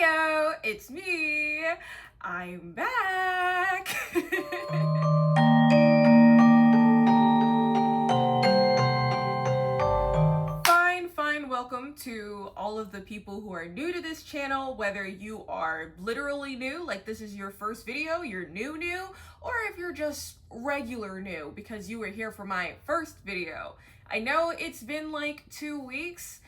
Heyo, it's me. I'm back. Fine. Welcome to all of the people who are new to this channel, whether you are literally new, like this is your first video, you're new, or if you're just regular new because you were here for my first video. I know it's been like 2 weeks.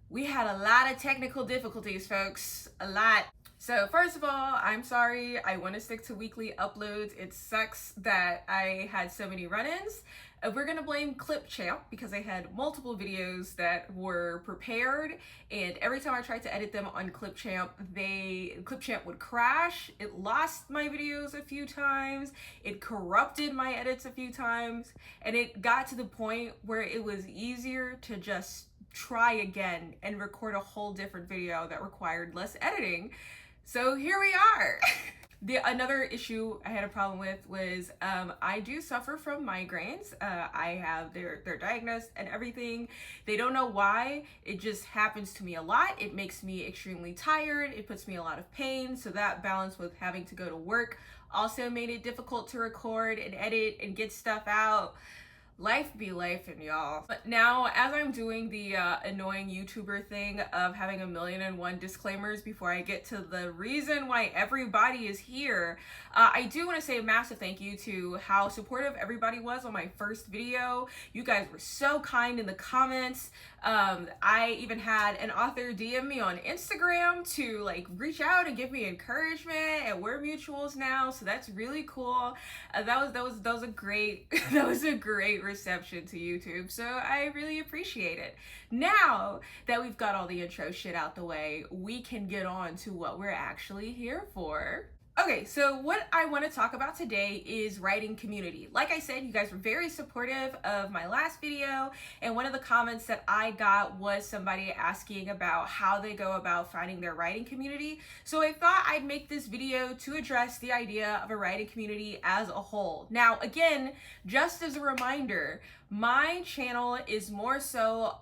We had a lot of technical difficulties, folks. A lot. So first of all, I'm sorry. I want to stick to weekly uploads. It sucks that I had so many run-ins. We're gonna blame Clipchamp because I had multiple videos that were prepared, and every time I tried to edit them on Clipchamp, Clipchamp would crash. It lost my videos a few times. It corrupted my edits a few times, and it got to the point where it was easier to just try again and record a whole different video that required less editing. So here we are. Another issue I had a problem with was I do suffer from migraines. They're diagnosed and everything. They don't know why. It just happens to me a lot. It makes me extremely tired. It puts me in a lot of pain. So that balance with having to go to work also made it difficult to record and edit and get stuff out. Life be lifing, y'all. But now, as I'm doing the annoying YouTuber thing of having 1,000,001 disclaimers before I get to the reason why everybody is here, I do want to say a massive thank you to how supportive everybody was on my first video. You guys were so kind in the comments. I even had an author DM me on Instagram to like reach out and give me encouragement, and we're mutuals now, so that's really cool. That was a great that was a great reception to YouTube, so I really appreciate it. Now that we've got all the intro shit out the way, we can get on to what we're actually here for. Okay, so what I want to talk about today is writing community. Like I said, you guys were very supportive of my last video, and one of the comments that I got was somebody asking about how they go about finding their writing community. So I thought I'd make this video to address the idea of a writing community as a whole. Now, again, just as a reminder, my channel is more so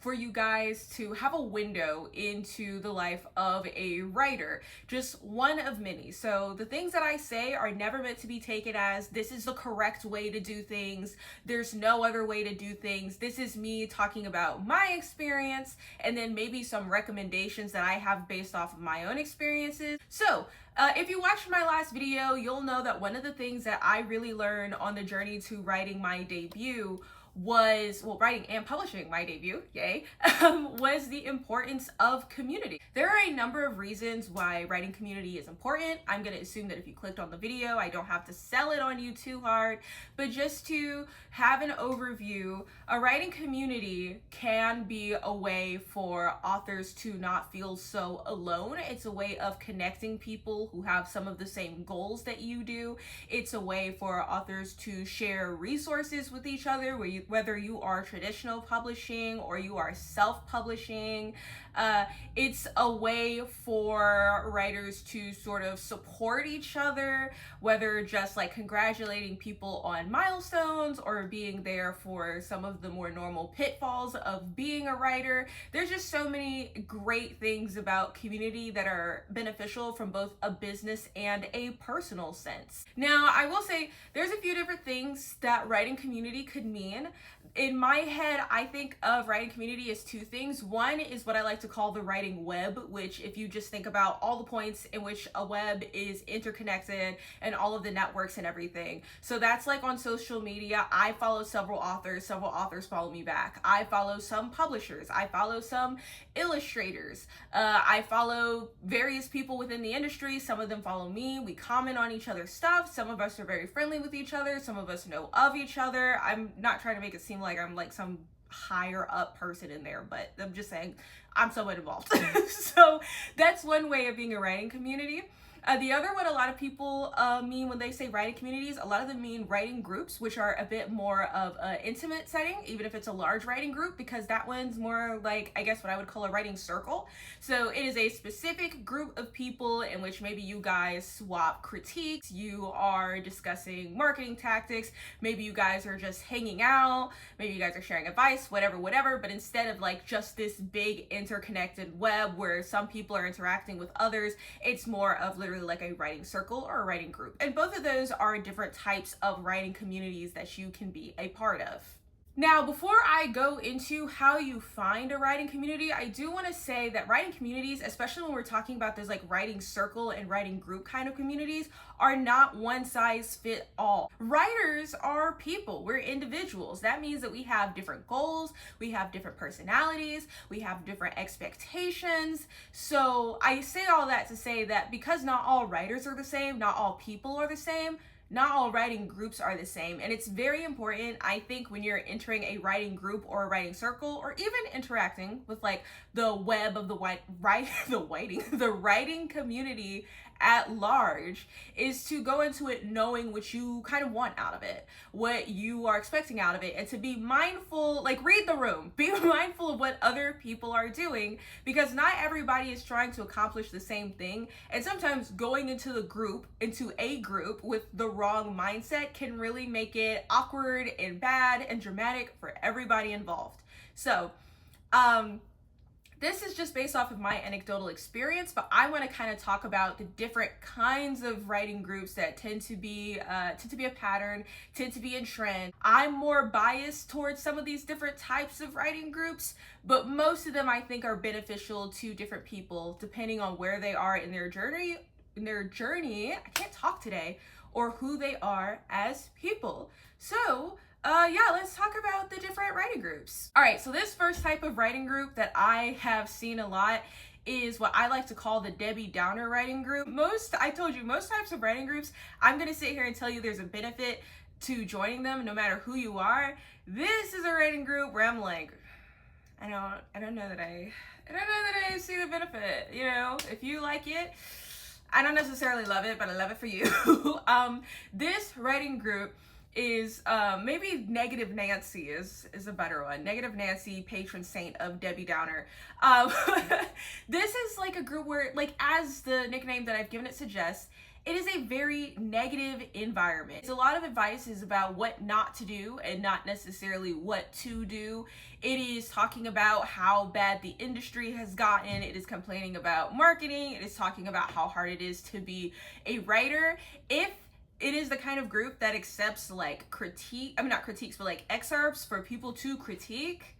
for you guys to have a window into the life of a writer, just one of many. So the things that I say are never meant to be taken as this is the correct way to do things, there's no other way to do things. This is me talking about my experience and then maybe some recommendations that I have based off of my own experiences. So if you watched my last video, you'll know that one of the things that I really learned on the journey to writing my debut was, well, writing and publishing my debut, yay, was the importance of community. There are a number of reasons why writing community is important. I'm gonna assume that if you clicked on the video, I don't have to sell it on you too hard, but just to have an overview, a writing community can be a way for authors to not feel so alone. It's a way of connecting people who have some of the same goals that you do. It's a way for authors to share resources with each other, whether you are traditional publishing or you are self-publishing. It's a way for writers to sort of support each other, whether just like congratulating people on milestones or being there for some of the more normal pitfalls of being a writer. There's just so many great things about community that are beneficial from both a business and a personal sense. Now, I will say there's a few different things that writing community could mean. In my head, I think of writing community as two things. One is what I like to call the writing web, which if you just think about all the points in which a web is interconnected and all of the networks and everything. So that's like on social media, I follow several authors follow me back. I follow some publishers, I follow some illustrators, I follow various people within the industry, some of them follow me, we comment on each other's stuff, some of us are very friendly with each other, some of us know of each other. I'm not trying to make it seem like I'm like some higher up person in there, but I'm just saying I'm somewhat involved. So that's one way of being a writing community. The other, what a lot of people mean when they say writing communities, a lot of them mean writing groups, which are a bit more of an intimate setting, even if it's a large writing group, because that one's more like, I guess, what I would call a writing circle. So it is a specific group of people in which maybe you guys swap critiques, you are discussing marketing tactics, maybe you guys are just hanging out, maybe you guys are sharing advice, whatever, but instead of like just this big interconnected web where some people are interacting with others, it's more of literally like a writing circle or a writing group. And both of those are different types of writing communities that you can be a part of. Now, before I go into how you find a writing community, I do want to say that writing communities, especially when we're talking about those like writing circle and writing group kind of communities, are not one size fit all. Writers are people, we're individuals. That means that we have different goals, we have different personalities, we have different expectations. So I say all that to say that because not all writers are the same, not all people are the same, not all writing groups are the same. And it's very important, I think, when you're entering a writing group or a writing circle, or even interacting with like the web of the writing community at large, is to go into it knowing what you kind of want out of it, what you are expecting out of it, and to be mindful, like read the room, be mindful of what other people are doing, because not everybody is trying to accomplish the same thing. And sometimes going into a group with the wrong mindset can really make it awkward and bad and dramatic for everybody involved. So, this is just based off of my anecdotal experience, but I want to kind of talk about the different kinds of writing groups that tend to be a pattern, tend to be in trend. I'm more biased towards some of these different types of writing groups, but most of them I think are beneficial to different people depending on where they are in their journey. I can't talk today, or who they are as people. So yeah, let's talk about the different writing groups. All right, so this first type of writing group that I have seen a lot is what I like to call the Debbie Downer writing group. Most types of writing groups, I'm gonna sit here and tell you there's a benefit to joining them no matter who you are. This is a writing group where I'm like, I don't know that I see the benefit. You know, if you like it, I don't necessarily love it, but I love it for you. This writing group is maybe Negative Nancy is a better one. Negative Nancy, patron saint of Debbie Downer. This is like a group where, like, as the nickname that I've given it suggests, it is a very negative environment. It's a lot of advice is about what not to do and not necessarily what to do. It is talking about how bad the industry has gotten. It is complaining about marketing. It is talking about how hard it is to be a writer. If it is the kind of group that accepts like not critiques, but like excerpts for people to critique,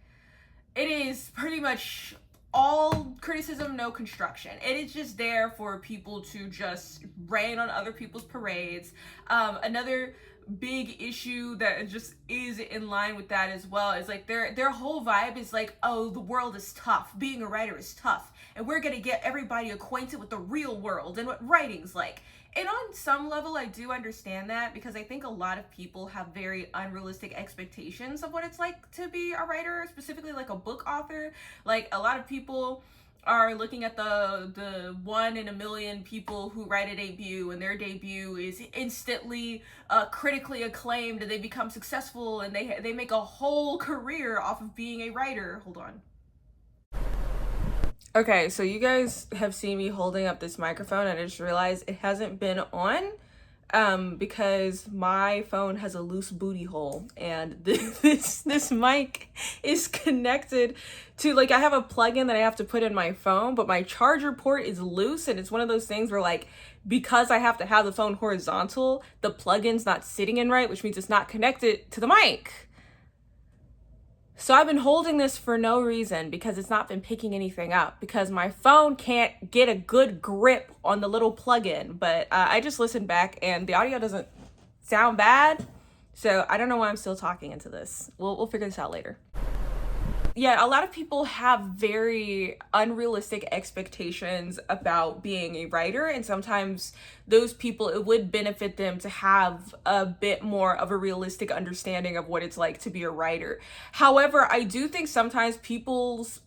it is pretty much all criticism, no construction. It is just there for people to just rain on other people's parades. Another big issue that just is in line with that as well is like their whole vibe is like, oh, the world is tough, being a writer is tough, and we're gonna get everybody acquainted with the real world and what writing's like. And on some level, I do understand that, because I think a lot of people have very unrealistic expectations of what it's like to be a writer, specifically like a book author. Like, a lot of people are looking at the 1 in a million people who write a debut, and their debut is instantly critically acclaimed, and they become successful, and they make a whole career off of being a writer. Hold on. Okay, so you guys have seen me holding up this microphone, and I just realized it hasn't been on because my phone has a loose booty hole, and this mic is connected to, like, I have a plug-in that I have to put in my phone, but my charger port is loose, and it's one of those things where, like, because I have to have the phone horizontal, the plug-in's not sitting in right, which means it's not connected to the mic. So I've been holding this for no reason, because it's not been picking anything up, because my phone can't get a good grip on the little plug-in. But I just listened back and the audio doesn't sound bad. So I don't know why I'm still talking into this. We'll figure this out later. Yeah, a lot of people have very unrealistic expectations about being a writer, and sometimes those people, it would benefit them to have a bit more of a realistic understanding of what it's like to be a writer. However, I do think sometimes people's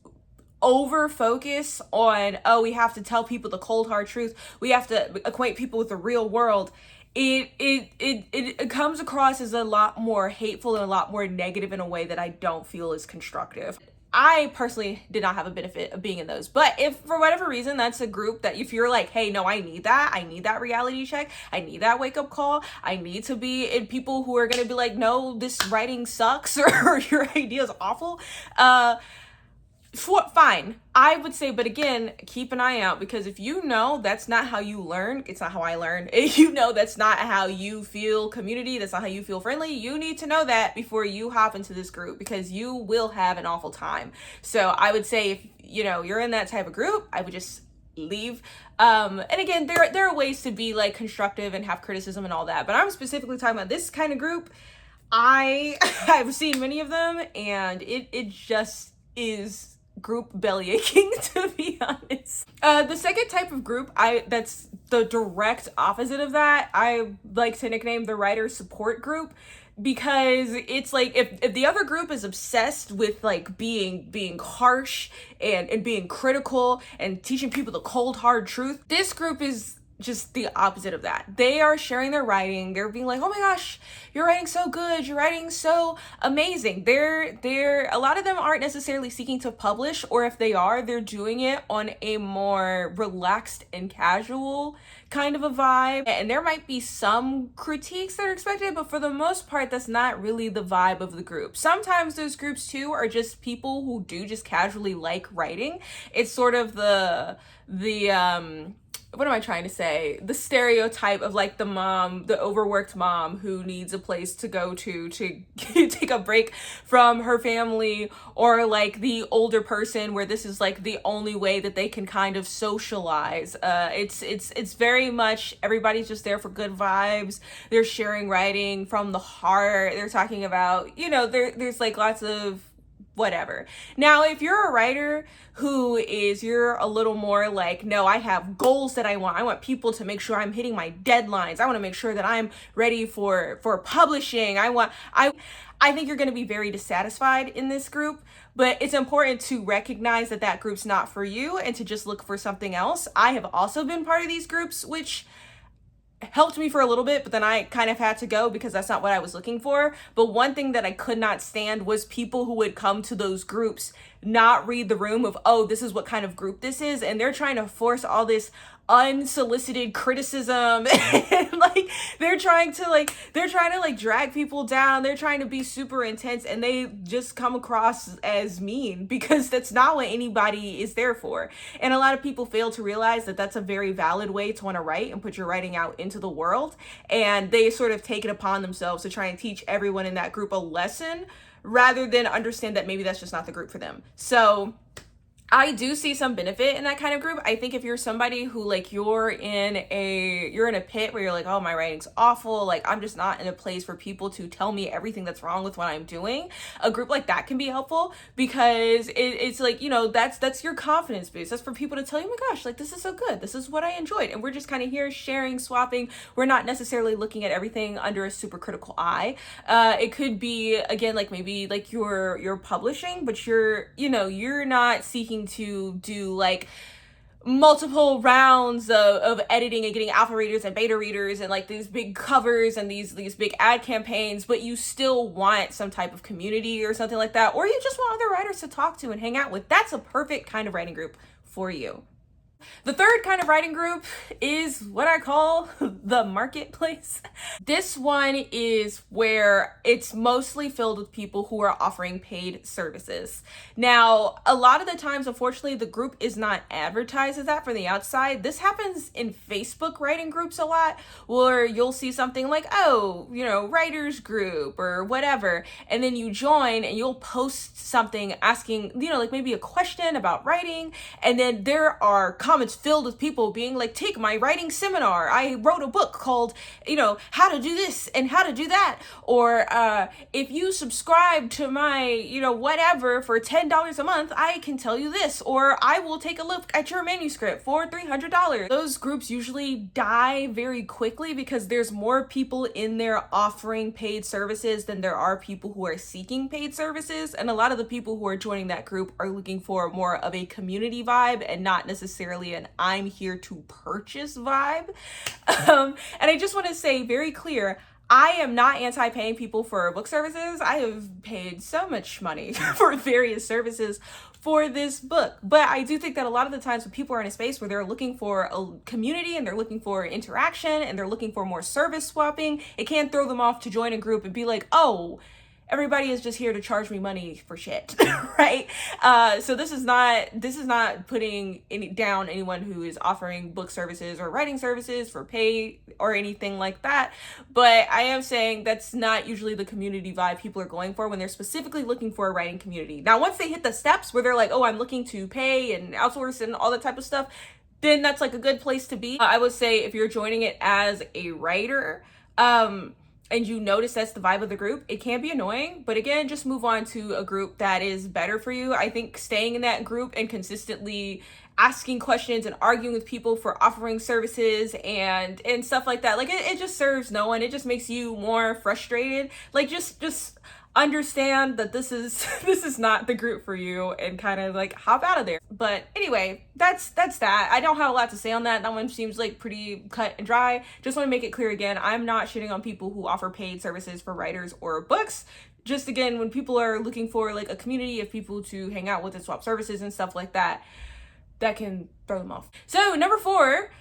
over focus on, oh, we have to tell people the cold hard truth, we have to acquaint people with the real world, it comes across as a lot more hateful and a lot more negative in a way that I don't feel is constructive. I personally did not have a benefit of being in those. But if for whatever reason that's a group that if you're like, hey, no, I need that reality check, I need that wake up call, I need to be in people who are gonna be like, no, this writing sucks or your idea is awful, fine, I would say. But again, keep an eye out, because if you know that's not how you learn, it's not how I learn. If you know that's not how you feel community, that's not how you feel friendly, you need to know that before you hop into this group, because you will have an awful time. So I would say if you're in that type of group, I would just leave. And again, there are ways to be like constructive and have criticism and all that, but I'm specifically talking about this kind of group. I've seen many of them, and it just is group belly aching, to be honest. The second type of group, that's the direct opposite of that, I like to nickname the writer support group, because it's like if the other group is obsessed with like being harsh and being critical and teaching people the cold hard truth, this group is just the opposite of that. They are sharing their writing. They're being like, oh my gosh, you're writing so good, you're writing so amazing. They're a lot of them aren't necessarily seeking to publish, or if they are, they're doing it on a more relaxed and casual kind of a vibe. And there might be some critiques that are expected, but for the most part, that's not really the vibe of the group. Sometimes those groups too are just people who do just casually like writing. It's sort of the what am I trying to say? The stereotype of like the mom, the overworked mom who needs a place to go to take a break from her family, or like the older person where this is like the only way that they can kind of socialize. It's very much everybody's just there for good vibes. They're sharing writing from the heart. They're talking about, there's like lots of whatever. Now, if you're a writer you're a little more like, no, I have goals that I want people to make sure I'm hitting my deadlines. I want to make sure that I'm ready for publishing. I think you're going to be very dissatisfied in this group, but it's important to recognize that that group's not for you and to just look for something else. I have also been part of these groups, which helped me for a little bit, but then I kind of had to go because that's not what I was looking for. But one thing that I could not stand was people who would come to those groups, not read the room of, oh, this is what kind of group this is, and they're trying to force all this unsolicited criticism and like they're trying to drag people down. They're trying to be super intense, and they just come across as mean, because that's not what anybody is there for. And a lot of people fail to realize that that's a very valid way to want to write and put your writing out into the world, and they sort of take it upon themselves to try and teach everyone in that group a lesson rather than understand that maybe that's just not the group for them. So I do see some benefit in that kind of group. I think if you're somebody who like you're in a pit where you're like, oh, my writing's awful, like I'm just not in a place for people to tell me everything that's wrong with what I'm doing, a group like that can be helpful, because it's like, that's your confidence boost. That's for people to tell you, oh my gosh, like this is so good, this is what I enjoyed, and we're just kind of here sharing, swapping. We're not necessarily looking at everything under a super critical eye. It could be, again, like maybe like you're publishing, but you're not seeking to do like multiple rounds of editing and getting alpha readers and beta readers and like these big covers and these big ad campaigns, but you still want some type of community or something like that, or you just want other writers to talk to and hang out with. That's a perfect kind of writing group for you. The third kind of writing group is what I call the marketplace. This one is where it's mostly filled with people who are offering paid services. Now, a lot of the times, unfortunately, the group is not advertised as that from the outside. This happens in Facebook writing groups a lot, where you'll see something like, oh, writers group or whatever, and then you join and you'll post something asking, like maybe a question about writing, and then there are comments filled with people being like, take my writing seminar. I wrote a book called, you know, how to do this and how to do that. Or if you subscribe to my, you know, whatever for $10 a month, I can tell you this. Or I will take a look at your manuscript for $300. Those groups usually die very quickly because there's more people in there offering paid services than there are people who are seeking paid services. And a lot of the people who are joining that group are looking for more of a community vibe and not necessarily an I'm here to purchase vibe. And I just want to say very clear, I am not anti-paying people for book services. I have paid so much money for various services for this book. But I do think that a lot of the times when people are in a space where they're looking for a community and they're looking for interaction and they're looking for more service swapping, it can throw them off to join a group and be like, oh, everybody is just here to charge me money for shit, right? So this is not putting down anyone who is offering book services or writing services for pay or anything like that. But I am saying that's not usually the community vibe people are going for when they're specifically looking for a writing community. Now, once they hit the steps where they're like, oh, I'm looking to pay and outsource and all that type of stuff, then that's like a good place to be. I would say if you're joining it as a writer, and you notice that's the vibe of the group, it can be annoying, but again, just move on to a group that is better for you. I think staying in that group and consistently asking questions and arguing with people for offering services and stuff like that, like it just serves no one. It just makes you more frustrated. Like just understand that this is not the group for you and kind of like hop out of there. But anyway, that's that. I don't have a lot to say on that. That one seems like pretty cut and dry. Just want to make it clear again, I'm not shitting on people who offer paid services for writers or books. Just again, when people are looking for like a community of people to hang out with and swap services and stuff like that, that can throw them off. So number 4,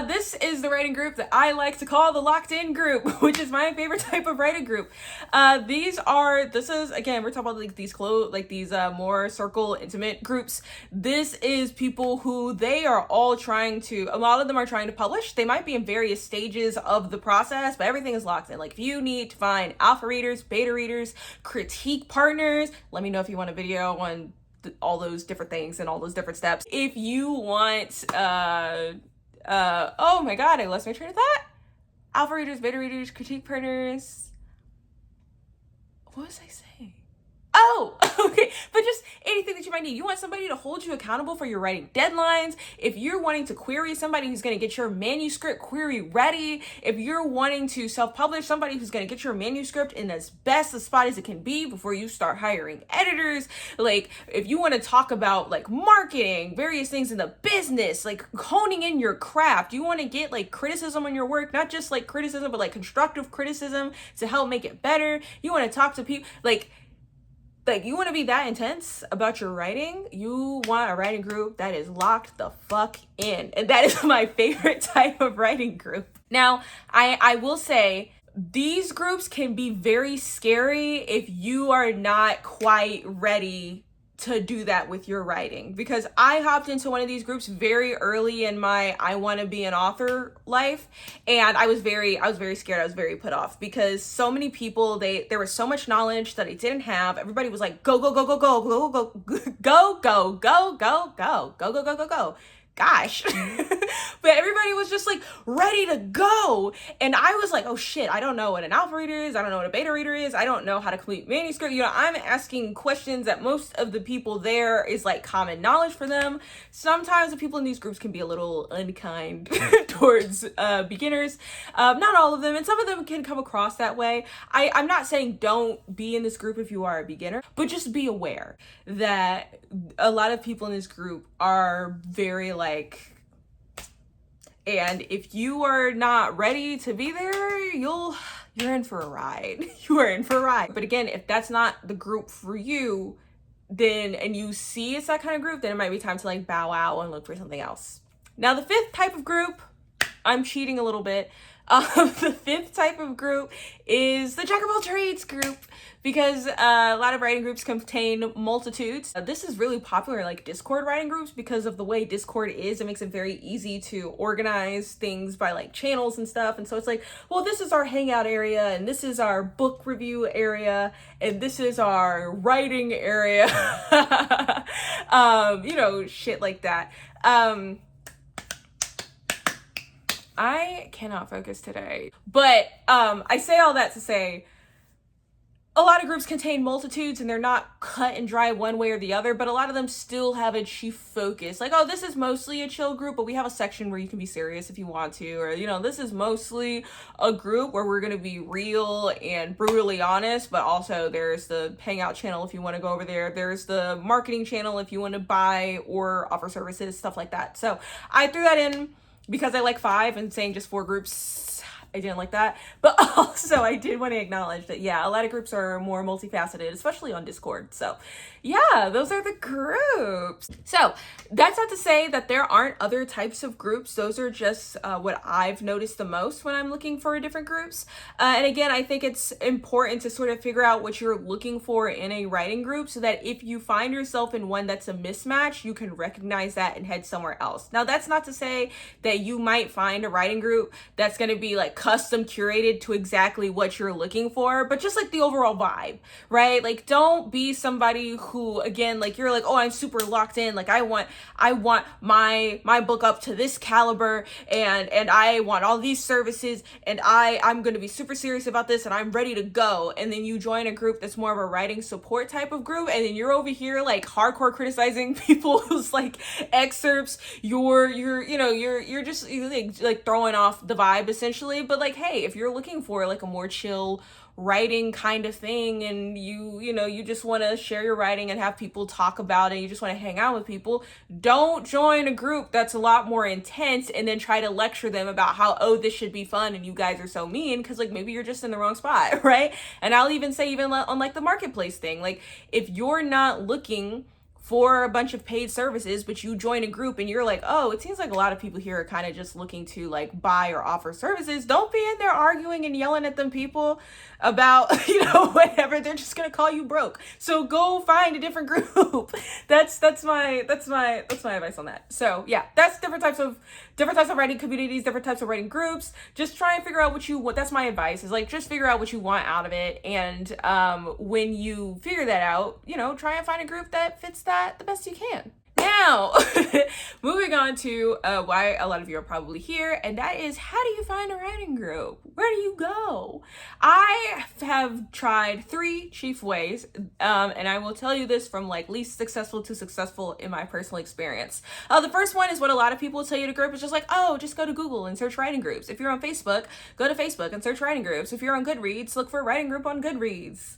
this is the writing group that I like to call the locked in group, which is my favorite type of writing group. This is again, we're talking about like these more circle intimate groups. This is people who they are all a lot of them are trying to publish. They might be in various stages of the process, but everything is locked in. Like if you need to find alpha readers, beta readers, critique partners, let me know if you want a video on all those different things and all those different steps. If you want, oh my god, I lost my train of thought. Alpha readers, beta readers, critique partners. What was I saying? Oh, okay. But just anything that you might need. You want somebody to hold you accountable for your writing deadlines. If you're wanting to query somebody who's going to get your manuscript query ready. If you're wanting to self-publish, somebody who's going to get your manuscript in as best a spot as it can be before you start hiring editors. Like if you want to talk about like marketing, various things in the business, like honing in your craft. You want to get like criticism on your work, not just like criticism, but like constructive criticism to help make it better. You want to talk to people like you want to be that intense about your writing. You want a writing group that is locked the fuck in. And that is my favorite type of writing group. Now, I will say these groups can be very scary if you are not quite ready to do that with your writing, because I hopped into one of these groups very early in my I want to be an author life, and I was very scared. I was very put off because so many people, there was so much knowledge that I didn't have. Everybody was like go go go go go go go go go go go go go go go go go go. Gosh. But everybody was just like ready to go. And I was like, oh shit, I don't know what an alpha reader is. I don't know what a beta reader is. I don't know how to complete manuscript. You know, I'm asking questions that most of the people there is like common knowledge for them. Sometimes the people in these groups can be a little unkind towards beginners. Not all of them. And some of them can come across that way. I'm not saying don't be in this group if you are a beginner, but just be aware that a lot of people in this group are very like, and if you are not ready to be there, you're in for a ride. You are in for a ride. But again, if that's not the group for you, then, and you see it's that kind of group, then it might be time to like bow out and look for something else. Now, the 5th type of group, I'm cheating a little bit. The 5th type of group is the Jack of all trades group, because a lot of writing groups contain multitudes. This is really popular in like Discord writing groups because of the way Discord is. It makes it very easy to organize things by like channels and stuff. And so it's like, well, this is our hangout area, and this is our book review area, and this is our writing area. You know, shit like that. I cannot focus today. But I say all that to say, a lot of groups contain multitudes and they're not cut and dry one way or the other, but a lot of them still have a chief focus. Like, oh, this is mostly a chill group, but we have a section where you can be serious if you want to. Or, you know, this is mostly a group where we're going to be real and brutally honest, but also there's the hangout channel if you want to go over there. There's the marketing channel if you want to buy or offer services, stuff like that. So I threw that in because I like 5, and saying just 4 groups, I didn't like that. But also I did want to acknowledge that, yeah, a lot of groups are more multifaceted, especially on Discord. So yeah, those are the groups. So that's not to say that there aren't other types of groups. Those are just what I've noticed the most when I'm looking for different groups. And again, I think it's important to sort of figure out what you're looking for in a writing group so that if you find yourself in one that's a mismatch, you can recognize that and head somewhere else. Now, that's not to say that you might find a writing group that's going to be like custom curated to exactly what you're looking for, but just like the overall vibe, right? Like, don't be somebody who, again, like you're like, oh, I'm super locked in, like I want my book up to this caliber, and I want all these services, and I'm going to be super serious about this, and I'm ready to go. And then you join a group that's more of a writing support type of group, and then you're over here like hardcore criticizing people who's like excerpts. You're just like throwing off the vibe essentially. But like, hey, if you're looking for like a more chill writing kind of thing, and you just want to share your writing and have people talk about it, you just want to hang out with people, don't join a group that's a lot more intense and then try to lecture them about how, oh, this should be fun and you guys are so mean, because like maybe you're just in the wrong spot, right? And I'll even say, even on like the marketplace thing, like if you're not looking for a bunch of paid services, but you join a group and you're like, oh, it seems like a lot of people here are kind of just looking to like buy or offer services, don't be in there arguing and yelling at them people about, whatever. They're just gonna call you broke. So go find a different group. That's my advice on that. So yeah, that's different types of writing communities, different types of writing groups. Just try and figure out what you want. That's my advice, is like, just figure out what you want out of it. And when you figure that out, try and find a group that fits that the best you can. Now, moving on to why a lot of you are probably here, and that is, how do you find a writing group? Where do you go? I have tried 3 chief ways, and I will tell you this from like least successful to successful in my personal experience. The first one is what a lot of people tell you to group. It's just like, oh, just go to Google and search writing groups. If you're on Facebook, go to Facebook and search writing groups. If you're on Goodreads, look for a writing group on Goodreads.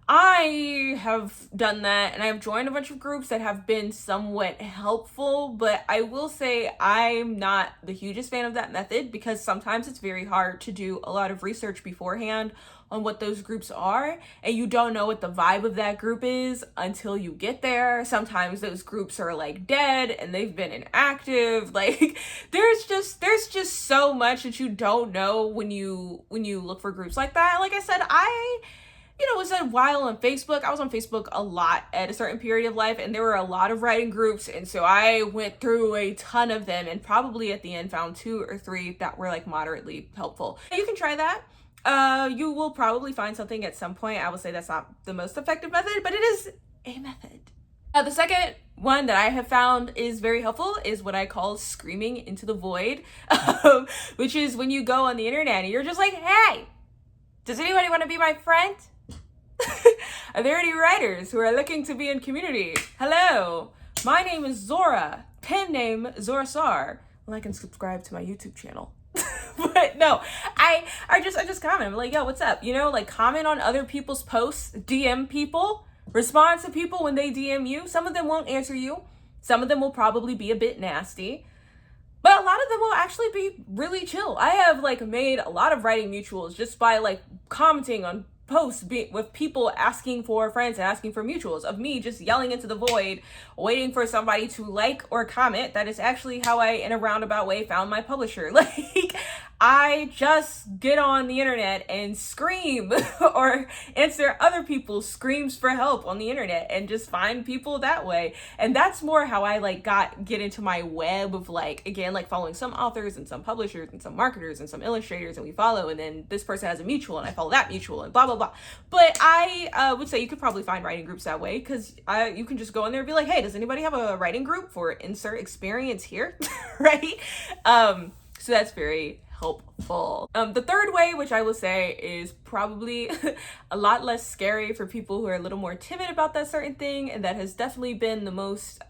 I have done that, and I've joined a bunch of groups that have been somewhat helpful, but I will say I'm not the hugest fan of that method, because sometimes it's very hard to do a lot of research beforehand on what those groups are, and you don't know what the vibe of that group is until you get there. Sometimes those groups are like dead and they've been inactive. Like there's just so much that you don't know when you look for groups like that. Like I said, it was a while on Facebook. I was on Facebook a lot at a certain period of life, and there were a lot of writing groups, and so I went through a ton of them, and probably at the end found 2 or 3 that were like moderately helpful. You can try that. You will probably find something at some point. I would say that's not the most effective method, but it is a method. The second one that I have found is very helpful is what I call screaming into the void, which is when you go on the internet and you're just like, hey, does anybody want to be my friend? Are there any writers who are looking to be in community? Hello, my name is Zora, pen name Zora Sar. Like and subscribe to my YouTube channel. But no, I just comment. I'm like, yo, what's up? Like comment on other people's posts, DM people, respond to people when they DM you. Some of them won't answer you. Some of them will probably be a bit nasty, but a lot of them will actually be really chill. I have like made a lot of writing mutuals just by like commenting on posts with people asking for friends and asking for mutuals, of me just yelling into the void, waiting for somebody to like or comment. That is actually how I, in a roundabout way, found my publisher. Like, I just get on the internet and scream or answer other people's screams for help on the internet and just find people that way. And that's more how I like get into my web of like, again, like following some authors and some publishers and some marketers and some illustrators, and we follow, and then this person has a mutual and I follow that mutual and blah, blah, blah. But I would say you could probably find writing groups that way, because you can just go in there and be like, hey, does anybody have a writing group for insert experience here? Right? So that's very helpful. The third way, which I will say is probably a lot less scary for people who are a little more timid about that certain thing, and that has definitely been the most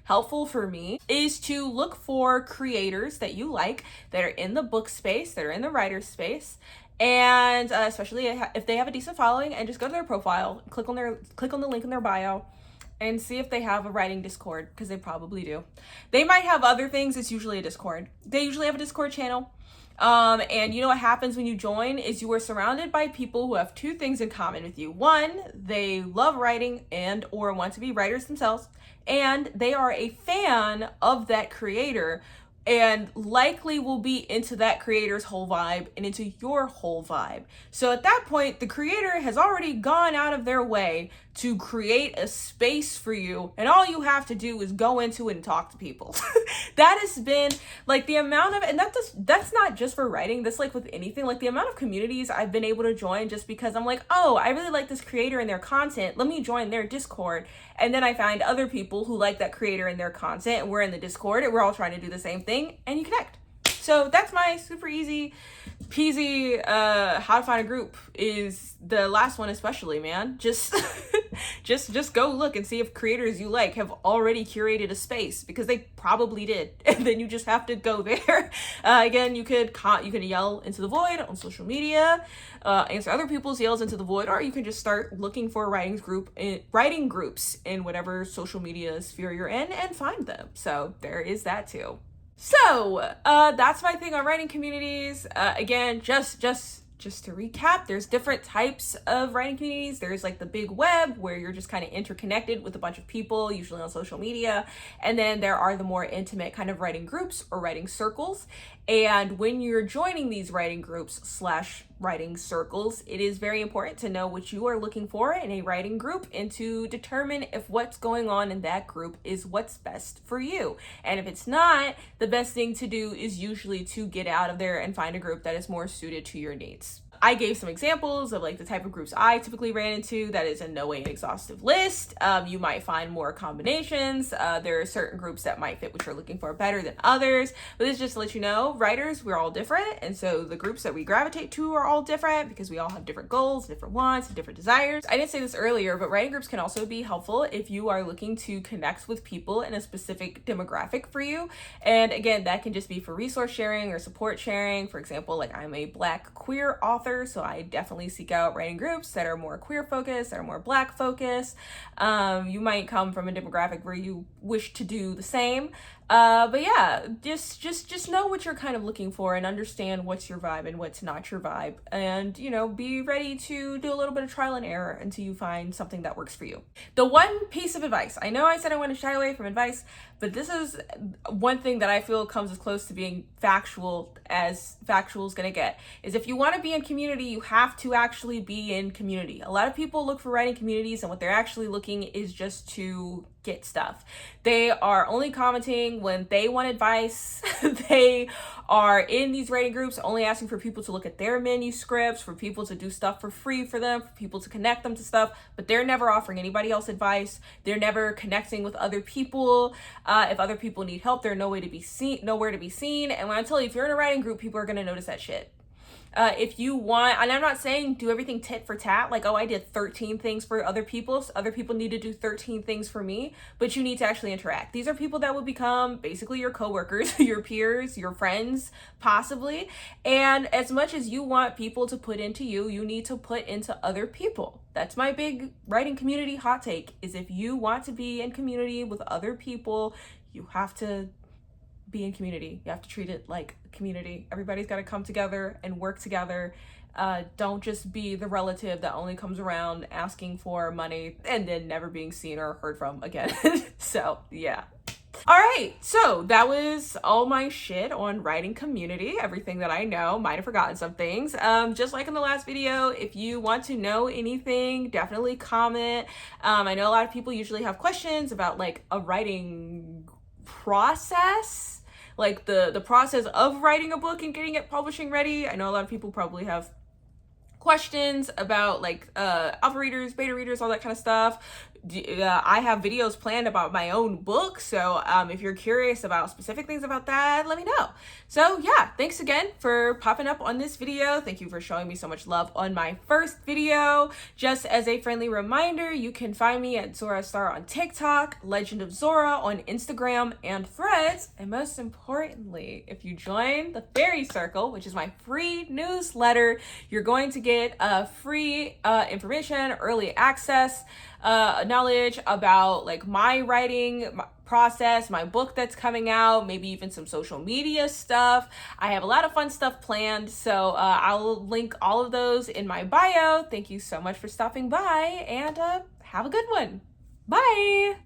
helpful for me, is to look for creators that you like that are in the book space, that are in the writer space, and especially if they have a decent following, and just go to their profile, click on the link in their bio, and see if they have a writing Discord, because they probably do. They might have other things. It's usually a Discord. They usually have a Discord channel. And you know what happens when you join is you are surrounded by people who have two things in common with you. One, they love writing and or want to be writers themselves, and they are a fan of that creator and likely will be into that creator's whole vibe and into your whole vibe. So at that point, the creator has already gone out of their way to create a space for you, and all you have to do is go into it and talk to people. That has been like the amount of, and that's not just for writing, that's like with anything, like the amount of communities I've been able to join just because I'm like, oh, I really like this creator and their content, let me join their Discord. And then I find other people who like that creator and their content, and we're in the Discord and we're all trying to do the same thing, and you connect. So that's my super easy peasy how to find a group. Is the last one especially, man. Just just go look and see if creators you like have already curated a space, because they probably did, and then you just have to go there. Again, you could yell into the void on social media, answer other people's yells into the void, or you can just start looking for writing groups in whatever social media sphere you're in and find them. So there is that too. So that's my thing on writing communities. Again, just to recap, there's different types of writing communities. There's like the big web, where you're just kind of interconnected with a bunch of people, usually on social media. And then there are the more intimate kind of writing groups or writing circles. And when you're joining these writing groups / writing circles, it is very important to know what you are looking for in a writing group and to determine if what's going on in that group is what's best for you. And if it's not, the best thing to do is usually to get out of there and find a group that is more suited to your needs. I gave some examples of like the type of groups I typically ran into. That is in no way an exhaustive list. You might find more combinations. There are certain groups that might fit what you're looking for better than others. But it's just to let you know, writers, we're all different. And so the groups that we gravitate to are all different, because we all have different goals, different wants, and different desires. I didn't say this earlier, but writing groups can also be helpful if you are looking to connect with people in a specific demographic for you. And again, that can just be for resource sharing or support sharing. For example, like I'm a Black queer author, so I definitely seek out writing groups that are more queer focused, that are more Black focused. You might come from a demographic where you wish to do the same. But yeah, just know what you're kind of looking for and understand what's your vibe and what's not your vibe. And, you know, be ready to do a little bit of trial and error until you find something that works for you. The one piece of advice, I know I said I want to shy away from advice, but this is one thing that I feel comes as close to being factual as factual is going to get, is if you want to be in community, you have to actually be in community. A lot of people look for writing communities, and what they're actually looking is just to get stuff. They are only commenting when they want advice. They are in these writing groups only asking for people to look at their manuscripts, for people to do stuff for free for them, for people to connect them to stuff, but they're never offering anybody else advice. They're never connecting with other people. If other people need help, they're nowhere to be seen. And when I tell you, if you're in a writing group, people are going to notice that shit. If you want, and I'm not saying do everything tit for tat, like, oh, I did 13 things for other people, so other people need to do 13 things for me, but you need to actually interact. These are people that will become basically your coworkers, your peers, your friends, possibly. And as much as you want people to put into you, you need to put into other people. That's my big writing community hot take, is if you want to be in community with other people, you have to be in community. You have to treat it like a community. Everybody's got to come together and work together. Don't just be the relative that only comes around asking for money and then never being seen or heard from again. So yeah. All right, so that was all my shit on writing community, everything that I know. Might have forgotten some things. Just like in the last video, if you want to know anything, definitely comment. I know a lot of people usually have questions about like a writing process, like the process of writing a book and getting it publishing ready. I know a lot of people probably have questions about like alpha readers, beta readers, all that kind of stuff. I have videos planned about my own book. So if you're curious about specific things about that, let me know. So yeah, thanks again for popping up on this video. Thank you for showing me so much love on my first video. Just as a friendly reminder, you can find me at Zora Star on TikTok, Legend of Zora on Instagram and Threads. And most importantly, if you join the Fairy Circle, which is my free newsletter, you're going to get free information, early access, knowledge about like my writing process, my book that's coming out, maybe even some social media stuff. I have a lot of fun stuff planned, so I'll link all of those in my bio. Thank you so much for stopping by, and have a good one. Bye!